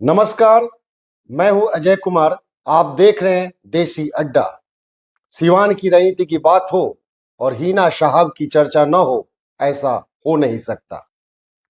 नमस्कार, मैं हूं अजय कुमार। आप देख रहे हैं देसी अड्डा। सिवान की राजनीति की बात हो और हिना साहब की चर्चा न हो, ऐसा हो नहीं सकता।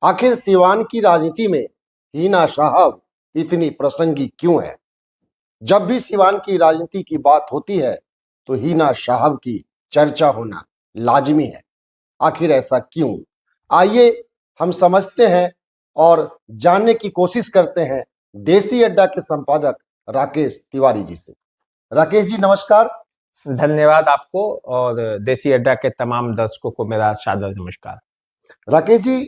आखिर सिवान की राजनीति में हिना साहब इतनी प्रसंगी क्यों है? जब भी सिवान की राजनीति की बात होती है तो हिना साहब की चर्चा होना लाजमी है। आखिर ऐसा क्यों? आइए हम समझते हैं और जानने की कोशिश करते हैं देसी अड्डा के संपादक राकेश तिवारी जी से। राकेश जी नमस्कार। धन्यवाद आपको और देसी अड्डा के तमाम दर्शकों को मेरा सादर नमस्कार। राकेश जी,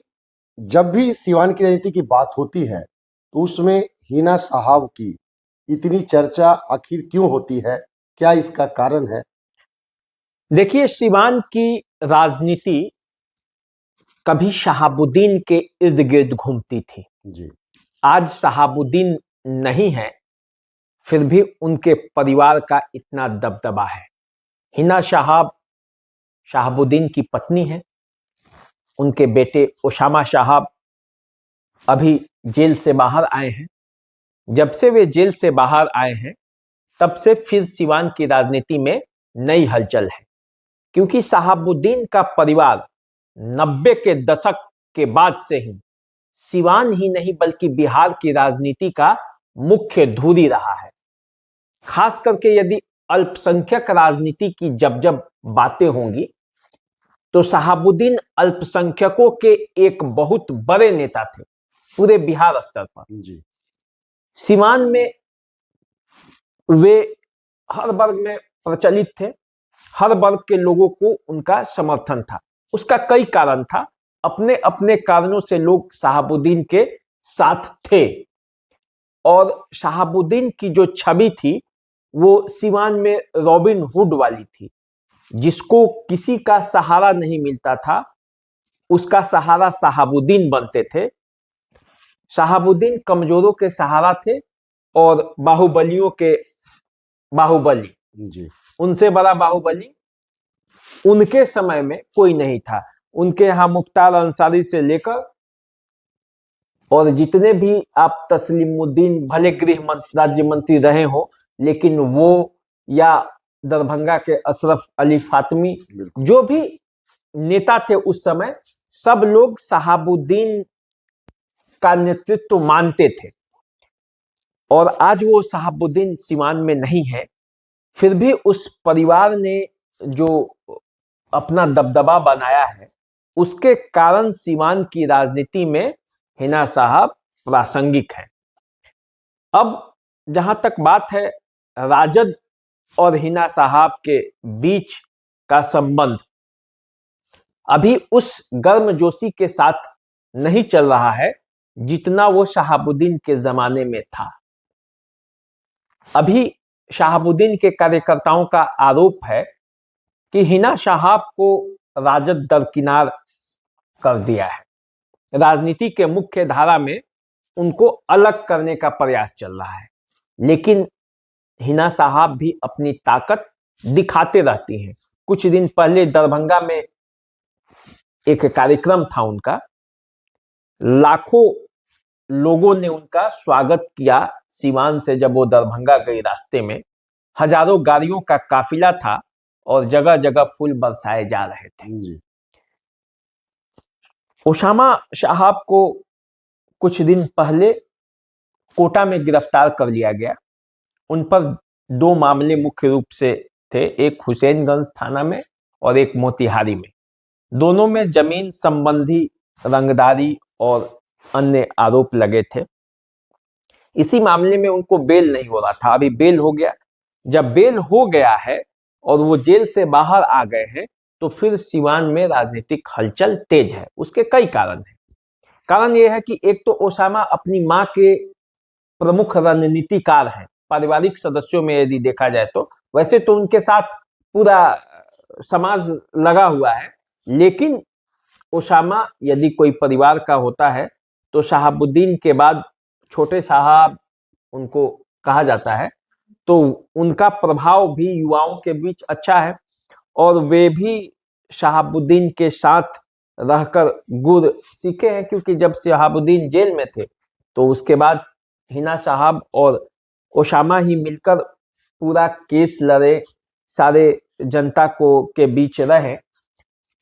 जब भी सिवान की राजनीति की बात होती है तो उसमें हिना साहब की इतनी चर्चा आखिर क्यों होती है? क्या इसका कारण है? देखिए, सिवान की राजनीति कभी शहाबुद्दीन के इर्द गिर्द घूमती थी। जी। आज शहाबुद्दीन नहीं है, फिर भी उनके परिवार का इतना दबदबा है। हिना साहब शहाबुद्दीन की पत्नी है। उनके बेटे ओसामा साहब अभी जेल से बाहर आए हैं। जब से वे जेल से बाहर आए हैं तब से फिर सिवान की राजनीति में नई हलचल है, क्योंकि शहाबुद्दीन का परिवार 90 के दशक के बाद से ही सिवान ही नहीं बल्कि बिहार की राजनीति का मुख्य धुरी रहा है। खास करके यदि अल्पसंख्यक राजनीति की जब जब बातें होंगी तो शहाबुद्दीन अल्पसंख्यकों के एक बहुत बड़े नेता थे पूरे बिहार स्तर पर। जी। सिवान में वे हर वर्ग में प्रचलित थे। हर वर्ग के लोगों को उनका समर्थन था। उसका कई कारण था। अपने अपने कारणों से लोग शहाबुद्दीन के साथ थे और शहाबुद्दीन की जो छवि थी वो सिवान में रॉबिन हुड वाली थी। जिसको किसी का सहारा नहीं मिलता था उसका सहारा शहाबुद्दीन बनते थे। शहाबुद्दीन कमजोरों के सहारा थे और बाहुबलियों के बाहुबली, जी। उनसे बड़ा बाहुबली उनके समय में कोई नहीं था। उनके यहाँ मुख्तार अंसारी से लेकर और जितने भी आप तस्लीमुद्दीन भले राज्य मंत्री रहे हो, लेकिन वो या दरभंगा के अशरफ अली फातमी, जो भी नेता थे उस समय, सब लोग शहाबुद्दीन का नेतृत्व मानते थे। और आज वो शहाबुद्दीन सिवान में नहीं है, फिर भी उस परिवार ने जो अपना दबदबा बनाया है उसके कारण सिवान की राजनीति में हिना साहब प्रासंगिक है। अब जहां तक बात है राजद और हिना साहब के बीच का संबंध, अभी उस गर्मजोशी के साथ नहीं चल रहा है जितना वो शहाबुद्दीन के जमाने में था। अभी शहाबुद्दीन के कार्यकर्ताओं का आरोप है कि हिना साहब को राजद दरकिनार कर दिया है। राजनीति के मुख्य धारा में उनको अलग करने का प्रयास चल रहा है, लेकिन हिना साहब भी अपनी ताकत दिखाते रहती हैं। कुछ दिन पहले दरभंगा में एक कार्यक्रम था उनका, लाखों लोगों ने उनका स्वागत किया। सिवान से जब वो दरभंगा गई, रास्ते में हजारों गाड़ियों का काफिला था और जगह जगह फूल बरसाए जा रहे थे। जी। ओसामा साहब को कुछ दिन पहले कोटा में गिरफ्तार कर लिया गया। उन पर दो मामले मुख्य रूप से थे, एक हुसैनगंज थाना में और एक मोतिहारी में। दोनों में जमीन संबंधी रंगदारी और अन्य आरोप लगे थे। इसी मामले में उनको बेल नहीं हो रहा था, अभी बेल हो गया। जब बेल हो गया है और वो जेल से बाहर आ गए हैं तो फिर सिवान में राजनीतिक हलचल तेज है। उसके कई कारण हैं। कारण यह है कि एक तो ओसामा अपनी मां के प्रमुख रणनीतिकार हैं। पारिवारिक सदस्यों में यदि देखा जाए तो वैसे तो उनके साथ पूरा समाज लगा हुआ है, लेकिन ओसामा यदि कोई परिवार का होता है तो शहाबुद्दीन के बाद छोटे साहब उनको कहा जाता है, तो उनका प्रभाव भी युवाओं के बीच अच्छा है और वे भी शहाबुद्दीन के साथ रहकर गुर सीखे हैं। क्योंकि जब शहाबुद्दीन जेल में थे तो उसके बाद हिना साहब और ओसामा ही मिलकर पूरा केस लड़े, सारे जनता को के बीच रहे।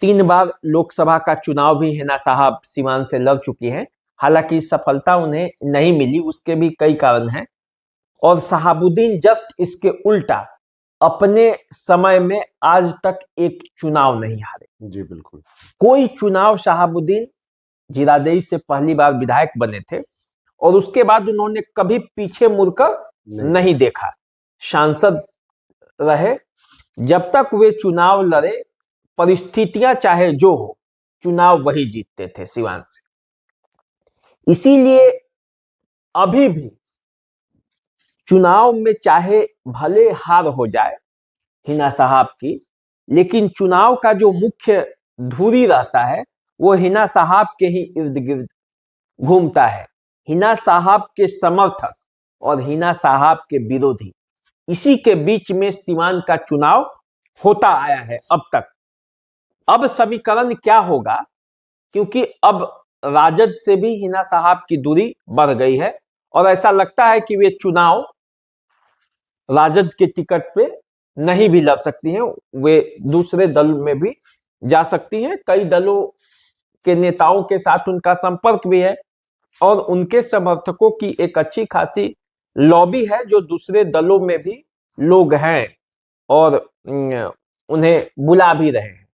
3 बार लोकसभा का चुनाव भी हिना साहब सीवान से लड़ चुकी हैं, हालांकि सफलता उन्हें नहीं मिली, उसके भी कई कारण हैं। और शहाबुद्दीन जस्ट इसके उल्टा अपने समय में आज तक एक चुनाव नहीं हारे। जी बिल्कुल। कोई चुनाव शहाबुद्दीन जीरादेई से पहली बार विधायक बने थे और उसके बाद उन्होंने कभी पीछे मुड़कर नहीं देखा। सांसद रहे, जब तक वे चुनाव लड़े, परिस्थितियां चाहे जो हो, चुनाव वही जीतते थे सिवान से। इसीलिए अभी भी चुनाव में चाहे भले हार हो जाए हिना साहब की, लेकिन चुनाव का जो मुख्य धुरी रहता है वो हिना साहब के ही इर्द गिर्द घूमता है। हिना साहब के समर्थक और हिना साहब के विरोधी, इसी के बीच में सिवान का चुनाव होता आया है अब तक। अब समीकरण क्या होगा, क्योंकि अब राजद से भी हिना साहब की दूरी बढ़ गई है और ऐसा लगता है कि वे चुनाव राजद के टिकट पे नहीं भी लड़ सकती हैं, वे दूसरे दल में भी जा सकती हैं। कई दलों के नेताओं के साथ उनका संपर्क भी है और उनके समर्थकों की एक अच्छी खासी लॉबी है, जो दूसरे दलों में भी लोग हैं और उन्हें बुला भी रहे हैं।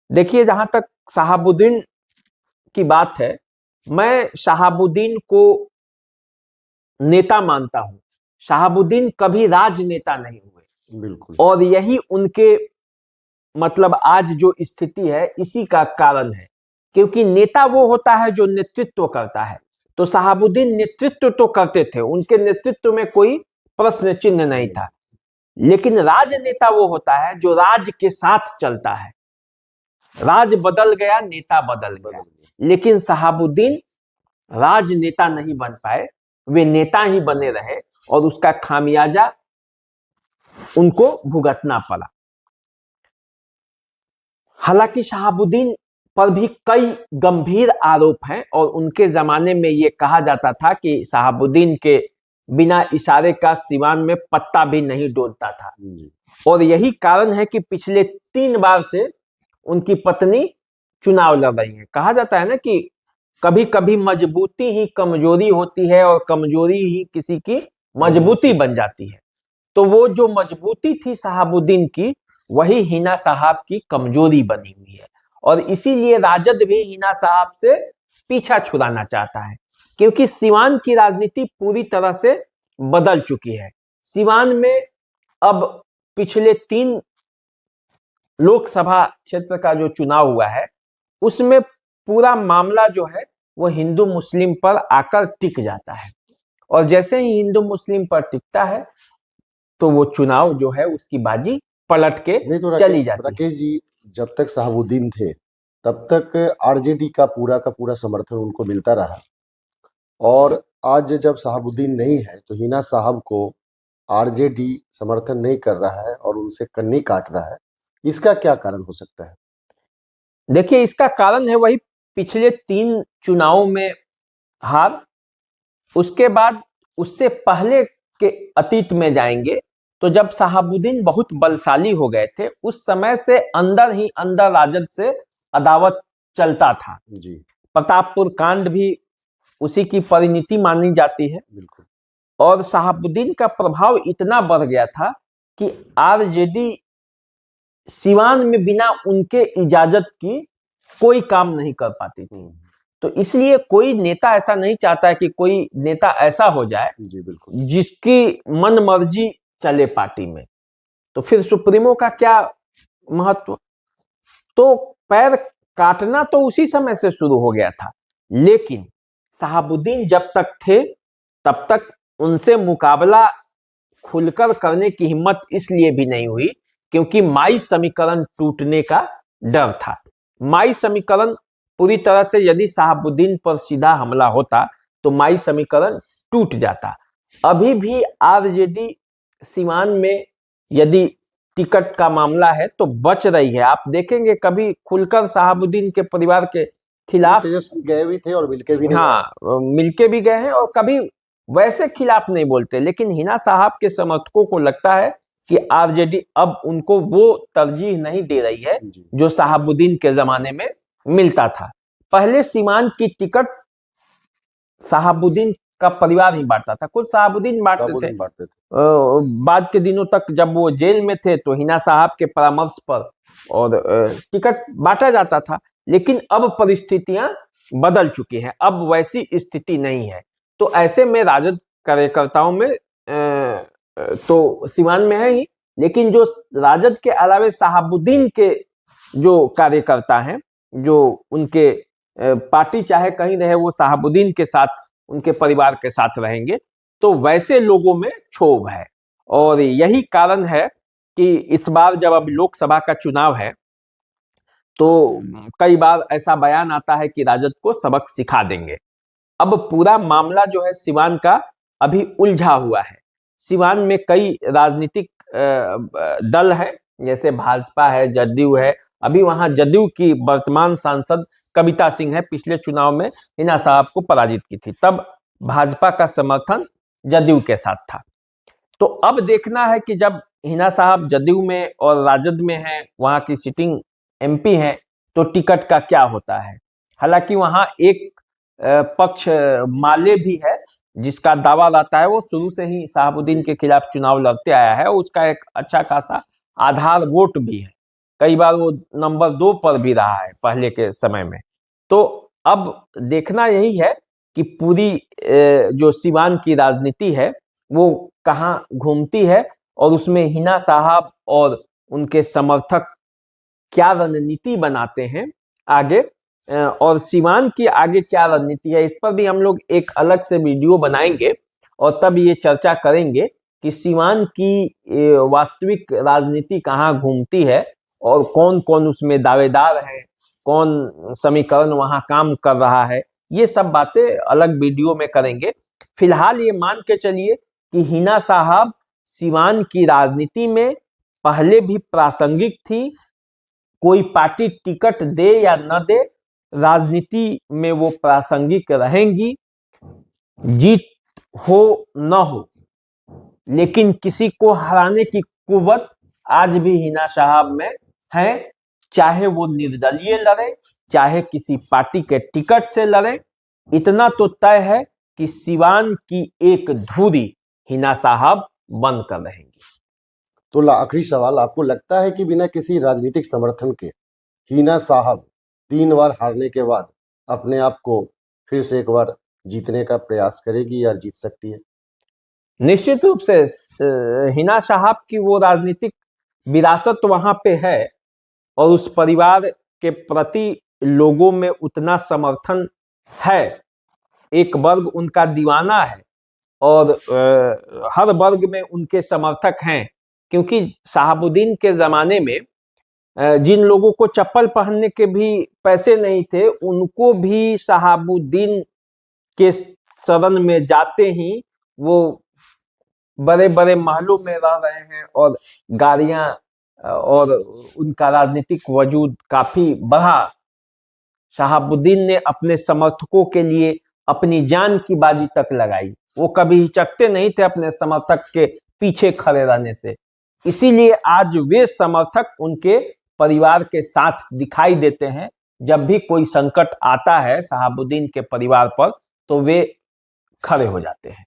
देखिए, जहां तक शहाबुद्दीन की बात है, मैं शहाबुद्दीन को नेता मानता हूं। शहाबुद्दीन कभी राजनेता नहीं हुए, बिल्कुल। और यही उनके मतलब आज जो स्थिति है इसी का कारण है, क्योंकि नेता वो होता है जो नेतृत्व करता है। तो शहाबुद्दीन नेतृत्व तो करते थे, उनके नेतृत्व में कोई प्रश्न चिन्ह नहीं था, लेकिन राजनेता वो होता है जो राज के साथ चलता है। राज बदल गया, नेता बदल गया, लेकिन शहाबुद्दीन राजनेता नहीं बन पाए, वे नेता ही बने रहे और उसका खामियाजा उनको भुगतना पड़ा। हालांकि शहाबुद्दीन पर भी कई गंभीर आरोप हैं और उनके जमाने में यह कहा जाता था कि शहाबुद्दीन के बिना इशारे का सिवान में पत्ता भी नहीं डोलता था। और यही कारण है कि पिछले 3 बार से उनकी पत्नी चुनाव लड़ रही है। कहा जाता है ना कि कभी कभी मजबूती ही कमजोरी होती है और कमजोरी ही किसी की मजबूती बन जाती है। तो वो जो मजबूती थी शहाबुद्दीन की, वही हिना साहब की कमजोरी बनी हुई है और इसीलिए राजद भी हिना साहब से पीछा छुड़ाना चाहता है, क्योंकि सिवान की राजनीति पूरी तरह से बदल चुकी है। सिवान में अब पिछले 3 लोकसभा क्षेत्र का जो चुनाव हुआ है, उसमें पूरा मामला जो है वो हिंदू मुस्लिम पर आकर टिक जाता है और जैसे ही हिंदू मुस्लिम पर टिकता है तो वो चुनाव जो है उसकी बाजी पलट के चली जाती है। राकेश जी, जब तक शहाबुद्दीन थे तब तक आरजेडी का पूरा समर्थन उनको मिलता रहा, और आज जब शहाबुद्दीन नहीं है तो हिना साहब को आरजेडी समर्थन नहीं कर रहा है और उनसे कन्नी काट रहा है। इसका क्या कारण हो सकता है? देखिए, इसका कारण है वही पिछले 3 चुनावों में हार। उसके बाद उससे पहले के अतीत में जाएंगे तो जब शहाबुद्दीन बहुत बलशाली हो गए थे, उस समय से अंदर ही अंदर राजद से अदावत चलता था जी। प्रतापपुर कांड भी उसी की परिणति मानी जाती है। बिल्कुल। और शहाबुद्दीन का प्रभाव इतना बढ़ गया था कि आरजेडी सिवान में बिना उनके इजाजत की कोई काम नहीं कर पाती थी। तो इसलिए कोई नेता ऐसा नहीं चाहता है कि कोई नेता ऐसा हो जाए जी बिल्कुल, जिसकी मन मर्जी चले पार्टी में, तो फिर सुप्रीमो का क्या महत्व। तो पैर काटना तो उसी समय से शुरू हो गया था, लेकिन शहाबुद्दीन जब तक थे तब तक उनसे मुकाबला खुलकर करने की हिम्मत इसलिए भी नहीं हुई क्योंकि माई समीकरण टूटने का डर था। माई समीकरण पूरी तरह से यदि शहाबुद्दीन पर सीधा हमला होता तो माई समीकरण टूट जाता। अभी भी आरजेडी सिवान में यदि टिकट का मामला है तो बच रही है। आप देखेंगे कभी खुलकर शहाबुद्दीन के परिवार के खिलाफ तेजस्वी गए भी थे और मिलके भी नहीं मिलके भी गए हैं और कभी वैसे खिलाफ नहीं बोलते, लेकिन हिना साहब के समर्थकों को लगता है कि आरजेडी अब उनको वो तरजीह नहीं दे रही है जो शहाबुद्दीन के जमाने में मिलता था। पहले सीवान की टिकट शहाबुद्दीन का परिवार ही बांटता था, खुद शहाबुद्दीन बांटते थे। बाद के दिनों तक जब वो जेल में थे तो हिना साहब के परामर्श पर और टिकट बांटा जाता था। लेकिन अब परिस्थितियां बदल चुकी हैं, अब वैसी स्थिति नहीं है। तो ऐसे में राजद कार्यकर्ताओं में तो सीवान में है ही, लेकिन जो राजद के अलावे शहाबुद्दीन के जो कार्यकर्ता हैं, जो उनके पार्टी चाहे कहीं रहे वो शहाबुद्दीन के साथ, उनके परिवार के साथ रहेंगे, तो वैसे लोगों में क्षोभ है। और यही कारण है कि इस बार जब अब लोकसभा का चुनाव है तो कई बार ऐसा बयान आता है कि राजद को सबक सिखा देंगे। अब पूरा मामला जो है सीवान का अभी उलझा हुआ है। सीवान में कई राजनीतिक दल है, जैसे भाजपा है, जदयू है। अभी वहां जदयू की वर्तमान सांसद कविता सिंह है, पिछले चुनाव में हिना साहब को पराजित की थी, तब भाजपा का समर्थन जदयू के साथ था। तो अब देखना है कि जब हिना साहब जदयू में और राजद में हैं, वहां की सिटिंग एमपी हैं, तो टिकट का क्या होता है। हालांकि वहां एक पक्ष माले भी है जिसका दावा रहता है वो शुरू से ही शहाबुद्दीन के खिलाफ चुनाव लड़ते आया है, उसका एक अच्छा खासा आधार वोट भी है, कई बार वो नंबर 2 पर भी रहा है पहले के समय में। तो अब देखना यही है कि पूरी जो सीवान की राजनीति है वो कहाँ घूमती है और उसमें हिना साहब और उनके समर्थक क्या रणनीति बनाते हैं आगे, और सीवान की आगे क्या रणनीति है, इस पर भी हम लोग एक अलग से वीडियो बनाएंगे और तब ये चर्चा करेंगे कि सीवान की वास्तविक राजनीति कहाँ घूमती है और कौन कौन उसमें दावेदार है, कौन समीकरण वहां काम कर रहा है। ये सब बातें अलग वीडियो में करेंगे। फिलहाल ये मान के चलिए कि हिना साहब सीवान की राजनीति में पहले भी प्रासंगिक थी, कोई पार्टी टिकट दे या न दे, राजनीति में वो प्रासंगिक रहेंगी, जीत हो न हो, लेकिन किसी को हराने की कुव्वत आज भी हिना साहब में है, चाहे वो निर्दलीय लड़े, चाहे किसी पार्टी के टिकट से लड़े। इतना तो तय है कि सीवान की एक धुरी हिना साहब बंद कर रहेंगी। तो आखिरी सवाल, आपको लगता है कि बिना किसी राजनीतिक समर्थन के हिना साहब 3 बार हारने के बाद अपने आप को फिर से एक बार जीतने का प्रयास करेगी या जीत सकती है? निश्चित रूप से हिना साहब की वो राजनीतिक विरासत वहां पे है और उस परिवार के प्रति लोगों में उतना समर्थन है, एक वर्ग उनका दीवाना है और हर वर्ग में उनके समर्थक हैं। क्योंकि शहाबुद्दीन के जमाने में जिन लोगों को चप्पल पहनने के भी पैसे नहीं थे, उनको भी शहाबुद्दीन के शरण में जाते ही वो बड़े बड़े महलों में रह रहे हैं और गाड़ियां और उनका राजनीतिक वजूद काफी बढ़ा। शहाबुद्दीन ने अपने समर्थकों के लिए अपनी जान की बाजी तक लगाई, वो कभी हिचकते नहीं थे अपने समर्थक के पीछे खड़े रहने से। इसीलिए आज वे समर्थक उनके परिवार के साथ दिखाई देते हैं। जब भी कोई संकट आता है शहाबुद्दीन के परिवार पर तो वे खड़े हो जाते हैं।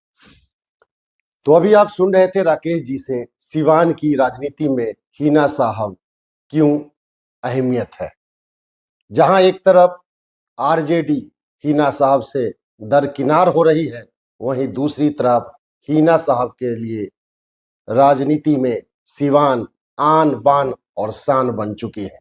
तो अभी आप सुन रहे थे राकेश जी से सीवान की राजनीति में हिना साहब क्यों अहमियत है। जहां एक तरफ आरजेडी हिना साहब से दरकिनार हो रही है, वहीं दूसरी तरफ हिना साहब के लिए राजनीति में सीवान आन बान और शान बन चुकी है।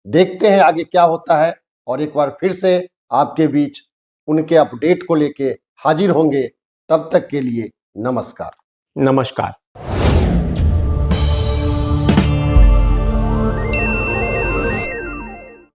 देखते हैं आगे क्या होता है और एक बार फिर से आपके बीच उनके अपडेट को लेके हाजिर होंगे। तब तक के लिए नमस्कार। नमस्कार।